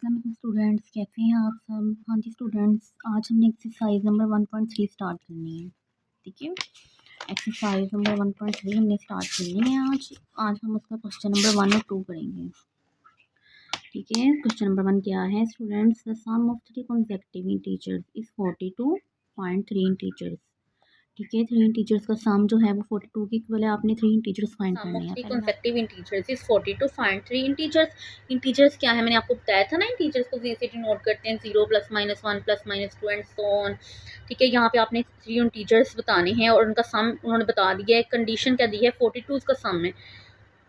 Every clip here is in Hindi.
अस्सलाम स्टूडेंट्स, कैसे हैं आप सब। हाँ जी स्टूडेंट्स, आज हमने एक्सरसाइज नंबर 1.3 स्टार्ट करनी है। ठीक है, एक्सरसाइज नंबर 1.3 हमने स्टार्ट करनी है आज हम उसका क्वेश्चन नंबर 1 और 2 करेंगे। ठीक है, क्वेश्चन नंबर 1 क्या है students, the sum of 3 consecutive integers is 42, find 3 integers। ठीक है, 3 इंटीजर्स का सम जो है वो 42 की इक्वल है। आपने 3 इंटीजर्स फाइंड सम करने ऑफ हैं। 3 पहले consecutive integers is 42, find 3 integers। Integers क्या है, मैंने आपको बताया था ना, इंटीजर्स को जैसे नोट करते हैं 0 +, -1 +, -2 एंड सो ऑन। ठीक है, यहाँ पे आपने 3 इंटीजर्स बताने हैं और उनका सम उन्होंने बता दिया है। कंडीशन क्या दी है, 42 का सम है।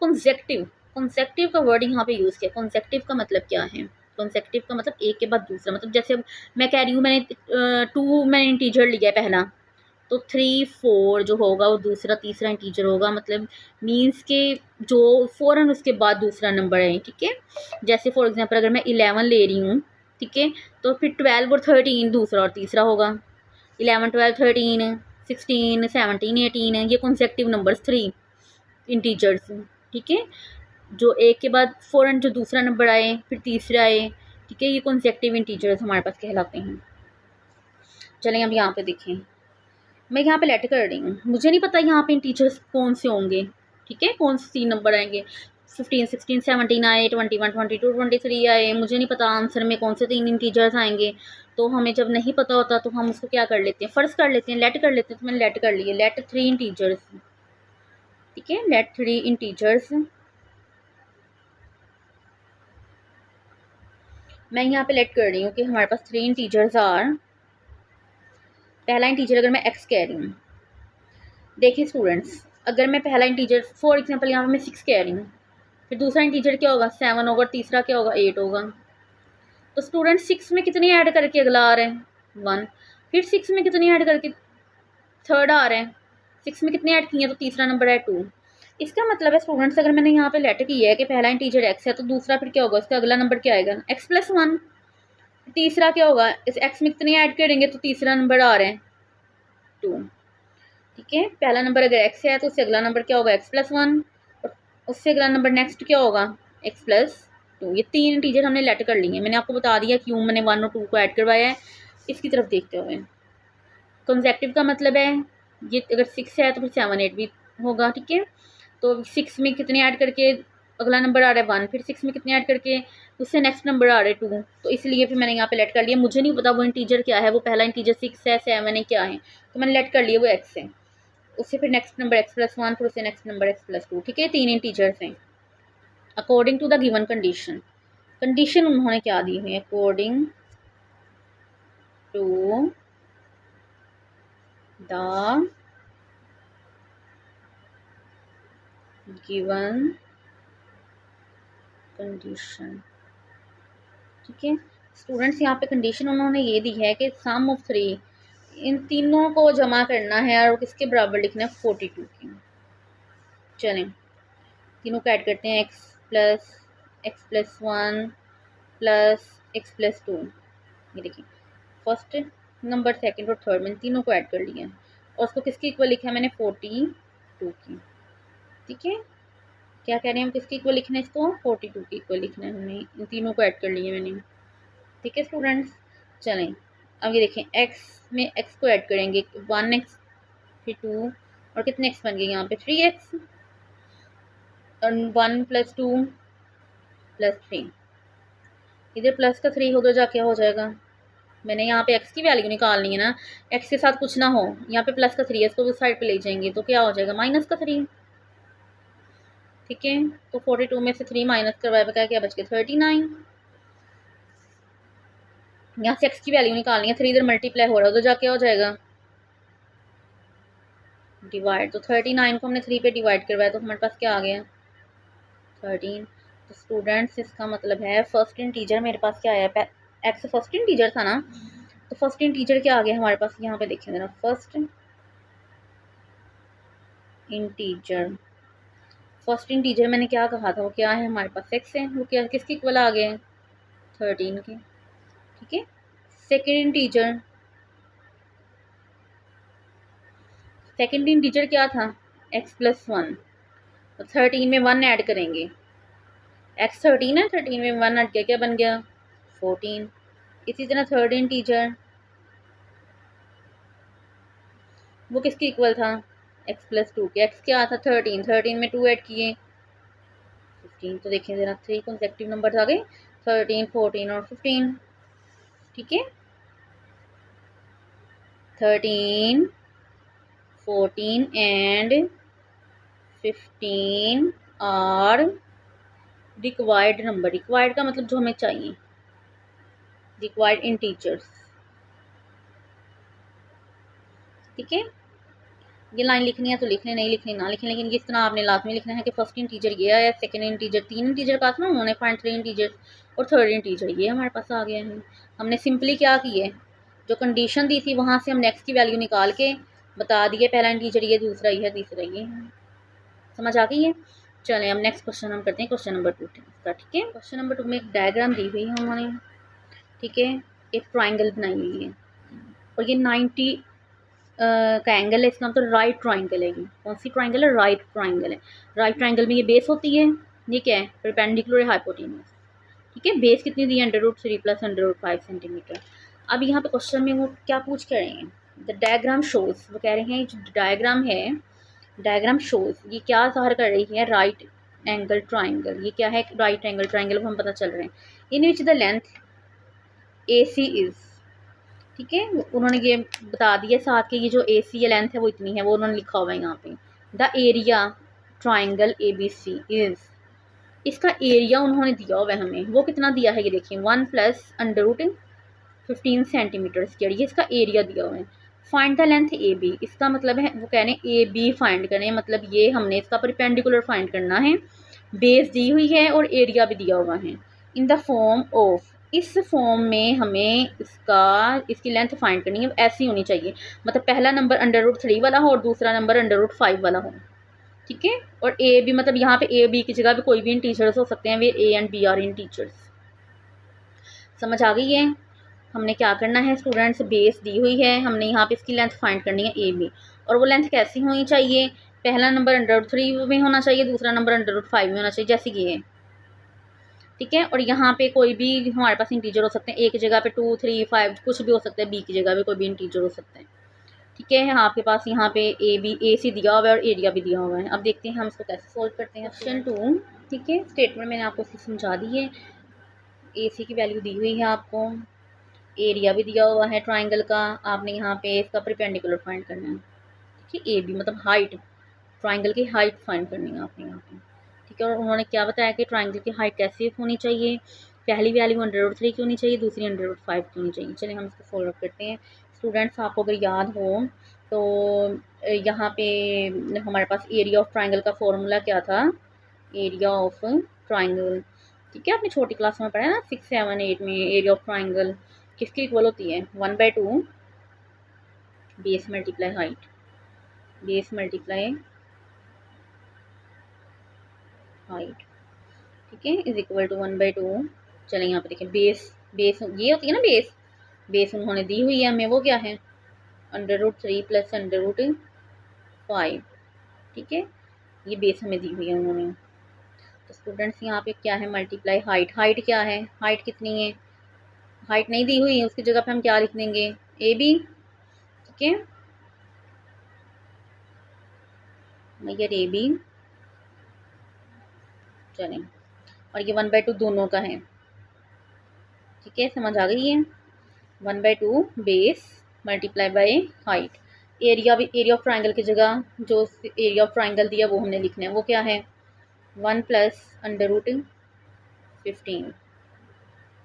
कंसेक्टिव, कंसेक्टिव का वर्ड यहाँ पे यूज़ किया। कंसेक्टिव का मतलब क्या है, कंसेक्टिव का मतलब एक के बाद दूसरा। मतलब जैसे अब मैं कह रही हूँ मैंने 2 मैंने इंटीजर लिया है पहला, तो 3 4 जो होगा वो दूसरा तीसरा इंटीजर होगा। मतलब मीन्स के जो फ़ौरन उसके बाद दूसरा नंबर है। ठीक है, जैसे फॉर एग्जांपल अगर मैं 11 ले रही हूँ, ठीक है, तो फिर 12 और 13 दूसरा और तीसरा होगा। 11 12 13 16 17 18 ये कॉन्सेक्टिव नंबर्स 3 इंटीजर्स। ठीक है, जो एक के बाद फ़ौरन जो दूसरा नंबर आए फिर तीसरा आए। ठीक है, ये कॉन्सेक्टिव इंटीजर्स हमारे पास कहलाते हैं। चलें अब यहाँ पे देखें, मैं यहाँ पे लेट कर रही हूँ। मुझे नहीं पता यहाँ पे टीचर्स कौन से होंगे। ठीक है, कौन से 3 नंबर आएंगे, 15 16 17 आए, 21 22 23 आए। मुझे नहीं पता आंसर में कौन से 3 टीचर्स आएंगे। तो हमें जब नहीं पता होता तो हम उसको क्या कर लेते हैं, फ़र्ज कर लेते हैं, लेट कर लेते हैं। तो मैंने लेट कर लिए, लेट 3 टीचर्स। ठीक है, लेट 3 टीचर्स। मैं यहाँ पे लेट कर रही हूँ कि हमारे पास 3 टीचर्स आर। पहला इंटीजर अगर मैं एक्स कह रही हूँ, देखिए स्टूडेंट्स, अगर मैं पहला इंटीजर फॉर एग्जांपल यहाँ पे मैं 6 कह रही हूँ, फिर दूसरा इंटीजर क्या होगा, 7 होगा, तीसरा क्या होगा, 8 होगा। तो स्टूडेंट 6 में कितनी ऐड करके अगला आ रहे हैं, 1। फिर 6 में कितनी ऐड करके थर्ड आ रहे हैं, 6 में कितने ऐड किए हैं तो तीसरा नंबर है 2। इसका मतलब है स्टूडेंट्स, अगर मैंने यहाँ पे लेटर किया है कि पहला इंटीजर एक्स है, तो दूसरा फिर क्या होगा, इसका अगला नंबर क्या आएगा, x+1। तीसरा क्या होगा, इस एक्स में कितने ऐड करेंगे तो तीसरा नंबर आ रहे हैं 2। ठीक है, पहला नंबर अगर x है तो उससे अगला नंबर क्या होगा, x+1, और उससे अगला नंबर नेक्स्ट क्या होगा, x+2। ये 3 इंटीजर हमने लेट कर लिए हैं। मैंने आपको बता दिया क्यों मैंने 1 और 2 को ऐड करवाया है। इसकी तरफ देखते हुए, कंसेक्टिव का मतलब है ये अगर 6 है तो फिर 7 8 भी होगा। ठीक है, तो 6 में कितने ऐड करके अगला नंबर आ रहा है 1, फिर 6 में कितने ऐड करके उससे नेक्स्ट नंबर आ रहे हैं 2। तो इसलिए फिर मैंने यहाँ पे लेट कर लिया। मुझे नहीं पता वो इंटीजर क्या है, वो पहला इंटीजर 6 है, 7 है, क्या है, तो मैंने लेट कर लिया वो x है। उससे फिर नेक्स्ट नंबर x+1, फिर उससे नेक्स्ट नंबर x+2। ठीक है, 3 इंटीजर्स हैं according to the given condition. Condition उन्होंने क्या दी हुई है, according to the given condition. ठीक है स्टूडेंट्स, यहाँ पे कंडीशन उन्होंने ये दी है कि सम ऑफ 3, इन तीनों को जमा करना है और किसके बराबर लिखना है, 42 की। चलें तीनों को ऐड करते हैं, x+1 प्लस x+2। ये देखिए, फर्स्ट नंबर, सेकंड और थर्ड, मैंने तीनों को ऐड कर लिया है और उसको किसकी इक्वल लिखा है मैंने, 42 की। ठीक है, क्या कह रहे हैं हम, किसकी इक्वल लिखना है, इसको 42 की इक्वल लिखना है। हमने इन तीनों को ऐड कर लिया मैंने। ठीक है स्टूडेंट्स, चलें अब ये देखें, x में x को ऐड करेंगे, 1x, फिर 2, और कितने x बन गए यहाँ पे, 3x, और 1 + 2 + 3। इधर प्लस का 3 उधर जाके हो जाएगा। मैंने यहाँ पे x की वैल्यू निकालनी है ना, x के साथ कुछ ना हो, यहाँ पे प्लस का 3 है, इसको उस साइड पे ले जाएंगे तो क्या हो जाएगा, माइनस का 3। ठीक है, तो 42 में से 3 माइनस करवाए बता क्या बच गया, 39। यहाँ से x की वैल्यू निकालनी है, 3 इधर मल्टीप्लाई हो रहा है, उधर जाके हो जाएगा डिवाइड। तो 39 को हमने 3 पे डिवाइड करवाया तो हमारे पास क्या आ गया, 13। तो स्टूडेंट्स इसका मतलब है फर्स्ट इंटीजर मेरे पास क्या आया, एक्स फर्स्ट इंटीजर था ना, तो फर्स्ट इंटीजर क्या आ गया हमारे पास, यहाँ पे देखिए जरा, फर्स्ट इंटीजर। फर्स्ट इंटीजर मैंने क्या कहा था, वो क्या है हमारे पास, एक्स है, वो क्या किसके इक्वल आ गए, 13 के। ठीक है, सेकेंड इंटीजर, सेकेंड इंटीजर क्या था, x+1, तो 13 में 1 ऐड करेंगे, x 13 है, 13 में 1 ऐड किया क्या बन गया 14। इसी तरह थर्ड इंटीजर वो किसके इक्वल था, x प्लस 2 के। x क्या था 13, 13 में 2 ऐड किए 15। तो देखिए जरा 3 कंसेक्टिव नंबर आ गए 13, 14 और 15। ठीक है, 13, 14 and 15 are required number. Required का मतलब जो हमें चाहिए, रिक्वायर्ड इंटीजर्स। ठीक है, ये लाइन लिखनी है तो लिख लें, नहीं लिखनी ना लिखें, लेकिन इस तरह आपने लास्ट में लिखना है कि फर्स्ट इंटीजर ये है, सेकंड इंटीजर, तीन इंटीजर का था ना उन्होंने, 0.3 इंटीजर, और थर्ड इंटीजर ये हमारे पास आ गया है। हमने सिंपली क्या किया है, जो कंडीशन दी थी वहाँ से हम नेक्स्ट की वैल्यू निकाल के बता दिए, पहला इंटीजर ये, दूसरा ये है, तीसरा ये है। समझ आ गई है। चलें अब नेक्स्ट क्वेश्चन हम करते हैं, क्वेश्चन नंबर 2 का। ठीक है, क्वेश्चन नंबर 2 में एक डायग्राम दी हुई है उन्होंने। ठीक है, एक ट्राइंगल बनाई हुई है और ये 90 का एंगल है, इसका मतलब राइट ट्राइंगल है। ये कौन सी ट्राइंगल है, राइट ट्राइंगल है। राइट ट्राइंगल में ये बेस होती है, ये क्या है, परपेंडिकुलर हाइपोटेन्यूज। ठीक है, बेस कितनी दी है, √3 प्लस √5 सेंटीमीटर। अब यहाँ पे क्वेश्चन में वो क्या पूछ कर रहे हैं, द डायग्राम शोज, वो कह रहे हैं जो डायग्राम है, डायग्राम शोज ये क्या ज़ाहिर कर रही है, राइट एंगल ट्राइंगल। ये क्या है, राइट एंगल ट्राइंगल, वो हम पता चल रहे हैं। In which the length AC is. ठीक है, उन्होंने ये बता दिया साथ के, ये जो AC लेंथ है वो इतनी है, वो उन्होंने लिखा हुआ है यहाँ पे। The area triangle ABC is, इसका एरिया उन्होंने दिया हुआ है हमें, वो कितना दिया है ये देखिए, 1 प्लस √15 सेंटीमीटर स्क्वायर, ये इसका एरिया दिया हुआ है। फाइंड द लेंथ AB, इसका मतलब है वो कह रहे हैं AB फाइंड करें, मतलब ये हमने इसका परपेंडिकुलर फाइंड करना है। बेस दी हुई है और एरिया भी दिया हुआ है। इन द फॉर्म ऑफ, इस फॉर्म में हमें इसकी लेंथ फाइंड करनी है, ऐसी होनी चाहिए, मतलब पहला नंबर √3 वाला हो और दूसरा नंबर √5 वाला हो। ठीक है, और ए बी, मतलब यहाँ पे ए बी की जगह पे कोई भी इंटीजर्स हो सकते हैं, वे A and B are integers. समझ आ गई है। हमने क्या करना है स्टूडेंट्स, बेस दी हुई है, हमने यहाँ पे इसकी लेंथ फाइंड करनी है AB, और वो लेंथ कैसी होनी चाहिए, पहला नंबर √3 में होना चाहिए, दूसरा नंबर √5 में होना चाहिए, जैसे कि ये। ठीक है, और यहाँ पे कोई भी हमारे पास इंटीजर हो सकते हैं, ए की जगह पे 2, 3, 5 कुछ भी हो सकता है, B की जगह पे कोई भी इंटीजर हो सकता है। ठीक है, आपके पास यहाँ पे AC दिया हुआ है और एरिया भी दिया हुआ है। अब देखते हैं हम इसको कैसे सोल्व करते हैं। क्वेश्चन 2, ठीक है, स्टेटमेंट मैंने आपको समझा दी है। AC की वैल्यू दी हुई है आपको, एरिया भी दिया हुआ है ट्राइंगल का, आपने यहाँ पे इसका परपेंडिकुलर फाइंड करना है। ठीक है, AB मतलब हाइट, ट्राइंगल की हाइट फाइंड करनी है आपने यहाँ पे। ठीक है, और उन्होंने क्या बताया कि ट्राइंगल की हाइट कैसे होनी चाहिए, पहली वैल्यू √3 की होनी चाहिए, दूसरी √5 की होनी चाहिए। चलिए हम इसको फॉलो करते हैं। स्टूडेंट्स आपको अगर याद हो तो यहाँ पे हमारे पास एरिया ऑफ ट्राइंगल का फॉर्मूला क्या था, एरिया ऑफ ट्राइंगल। ठीक है, आपने छोटी क्लास में पढ़ा है ना, 6, 7, 8 में। एरिया ऑफ ट्राइंगल किसकी इक्वल होती है, 1/2 base multiply height, base multiply height. ठीक है, इज इक्वल टू 1/2। चलें यहाँ पे देखें, बेस, बेस ये होती है ना बेस, बेस उन्होंने दी हुई है हमें, वो क्या है, √3 प्लस √5। ठीक है, ये बेस हमें दी हुई है उन्होंने। तो स्टूडेंट्स यहाँ पे क्या है, मल्टीप्लाई हाइट। हाइट क्या है, हाइट कितनी है, हाइट नहीं दी हुई है, उसकी जगह पे हम क्या लिख देंगे, AB। ठीक है, मैयर AB। चलें, और ये 1/2 दोनों का है। ठीक है, समझ आ गई है। 1/2 base multiply by height. Area भी, एरिया ऑफ ट्राइंगल की जगह जो एरिया ऑफ ट्राइंगल दिया वो हमने लिखना है, वो क्या है, 1 प्लस √15।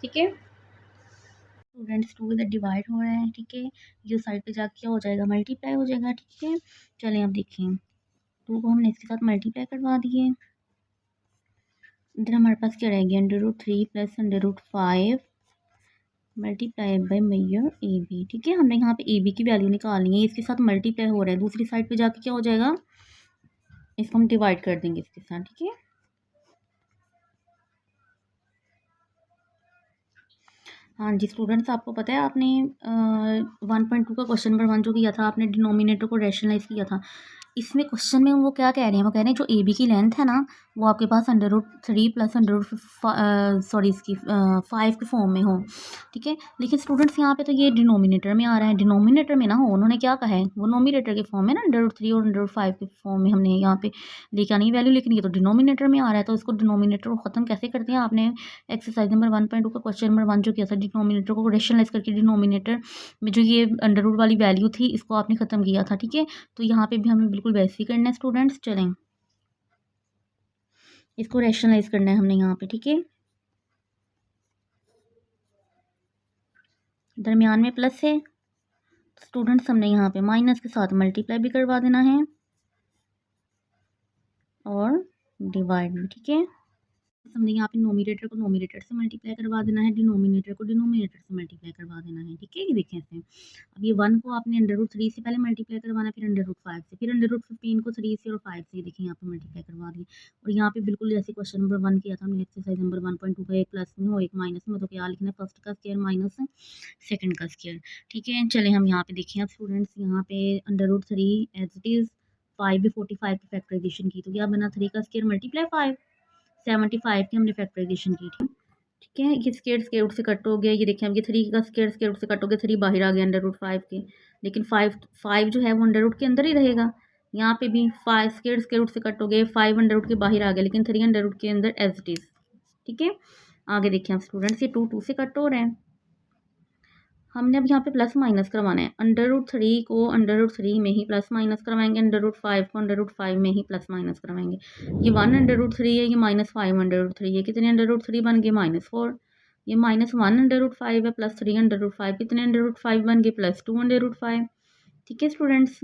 ठीक है, स्टूडेंट्स 2 इधर डिवाइड हो रहा है। ठीक है, ये साइड पे जाके क्या हो जाएगा, मल्टीप्लाई हो जाएगा। ठीक है, चलें अब देखें, 2 को हमने इसके साथ मल्टीप्लाई करवा दिए, इधर हमारे पास क्या रह गया, √3 plus √5 multiply by Maihar AB। ठीक है, हमने यहाँ पे AB की वैल्यू निकालनी है, इसके साथ मल्टीप्लाई हो रहा है, दूसरी साइड पे जाके क्या हो जाएगा, इसको हम डिवाइड कर देंगे इसके साथ। ठीक है, हाँ जी स्टूडेंट्स, आपको पता है आपने 1.2 का क्वेश्चन नंबर 1 जो किया था, आपने डिनोमिनेटर को रैशनलाइज किया था, इसमें क्वेश्चन में वो क्या कह रहे हैं, वो कह रहे हैं जो ए बी की लेंथ है ना वो आपके पास √3 प्लस सॉरी इसकी 5 के फॉर्म में हो, ठीक है। लेकिन स्टूडेंट्स यहाँ पे तो ये डिनोमिनेटर में आ रहा है, डिनोमिनेटर में ना हो, उन्होंने क्या कहा है वो नोमिनेटर के फॉर्म में ना √3 और √5 के फॉर्म में हमने यहाँ पे लेके आनी वैल्यू, लेकिन ये तो डिनोमिनेटर में आ रहा है। तो इसको डिनोमिनेटर को ख़त्म कैसे करते हैं, आपने एक्सरसाइज नंबर 1.2 का क्वेश्चन नंबर 1 जो किया था, डिनोमिनेटर को रेशनलाइज करके डिनोमिनेटर में जो ये अंडर वाली वैल्यू थी इसको आपने ख़त्म किया था, ठीक है। तो यहाँ पे भी हमें बिल्कुल वैसे ही करना है स्टूडेंट्स। चलें इसको रैशनलाइज करना है हमने यहाँ पे, ठीक है। दरमियान में प्लस है, स्टूडेंट्स हमने यहाँ पे माइनस के साथ मल्टीप्लाई भी करवा देना है और डिवाइड भी, ठीक है। हमने यहाँ पे नोमिनेटर को नोमिनेटर से मल्टीप्लाई करवा देना है, डिनोमिनेटर को डिनोमिनेटर से मल्टीप्लाई करवा देना है, ठीक है। ये देखें ऐसे, अब ये 1 को आपने √3 से पहले मल्टीप्लाई करवाना है, फिर √5 से, फिर √15 को 3 से और 5 से, देखें यहाँ पे मल्टीप्लाई करवा दिए। और यहाँ पे बिल्कुल जैसे क्वेश्चन नंबर 1 किया था हमने एक्सरसाइज नंबर 1.2 का, एक प्लस में हो एक माइनस में, तो क्या लिखना है, फर्स्ट का स्क्वायर माइनस सेकंड का स्क्वायर, ठीक है। चले हम यहाँ पे देखें अब स्टूडेंट्स, यहाँ पे √3 एज इट इज़ 5 भी 45 की फैक्टराइजेशन की, तो क्या बना 3 का स्क्वायर मल्टीप्लाई 5, 75 की हमने फैक्टराइजेशन की थी, ठीक है। ये स्क्वायर रूट से कट हो गया, ये देखिए अब ये 3 का स्क्वायर रूट से कट हो गया, 3 बाहर आ गया √5 के, लेकिन 5 जो है वो √रूट के अंदर ही रहेगा। यहाँ पे भी 5 स्क्वायर रूट से कट हो गए, 5 √रूट के बाहर आ गया, लेकिन 3 √रूट के अंदर एज इट इज़, ठीक है। आगे देखिए आप स्टूडेंट्स, ये 2 से कट हो रहे हैं, हमने अब यहाँ पे प्लस माइनस करवाना है। √3 को √3 में ही प्लस माइनस करवाएंगे, √5 को √5 में ही प्लस माइनस करवाएंगे। ये 1 √3 है, ये -5 √3 है, कितने √3 बन गए -4, ये -1 √5 है, प्लस 3 √5, कितने √5 बन गए +2 √5, ठीक है स्टूडेंट्स।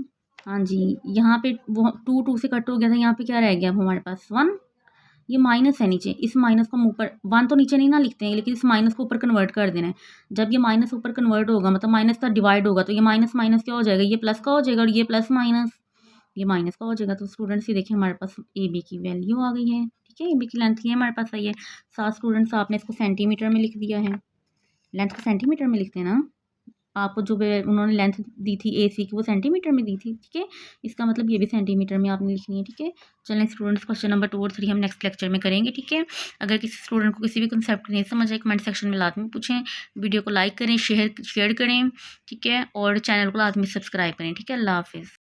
हाँ जी, यहाँ पे वो 2 से कट हो गया था, यहाँ पे क्या रह गया अब हमारे पास 1, ये माइनस है नीचे, इस माइनस को हम ऊपर, 1 तो नीचे नहीं ना लिखते हैं, लेकिन इस माइनस को ऊपर कन्वर्ट कर देना है। जब ये माइनस ऊपर कन्वर्ट होगा, मतलब माइनस का डिवाइड होगा, तो ये माइनस माइनस क्या हो जाएगा, ये प्लस का हो जाएगा, और ये प्लस माइनस ये माइनस का हो जाएगा। तो स्टूडेंट्स ये देखिए हमारे पास ए बी की वैल्यू आ गई है, ठीक है। ए बी की लेंथ ये हमारे पास आई है। 7 स्टूडेंट्स आपने इसको सेंटीमीटर में लिख दिया है, लेंथ को सेंटीमीटर में लिखते हैं ना, आपको जो उन्होंने लेंथ दी थी ए सी की वो सेंटीमीटर में दी थी, ठीक है। इसका मतलब ये भी सेंटीमीटर में आपने लिखनी है, ठीक है। चलें स्टूडेंट्स, क्वेश्चन नंबर 2 और 3 हम नेक्स्ट लेक्चर में करेंगे, ठीक है। अगर किसी स्टूडेंट को किसी भी कंसेप्ट नहीं समझ आए, कमेंट सेक्शन में लाजमी पूछें, वीडियो को लाइक करें, शेयर करें, ठीक है, और चैनल को लाजमी सब्सक्राइब करें, ठीक है। अल्लाह हाफिज़।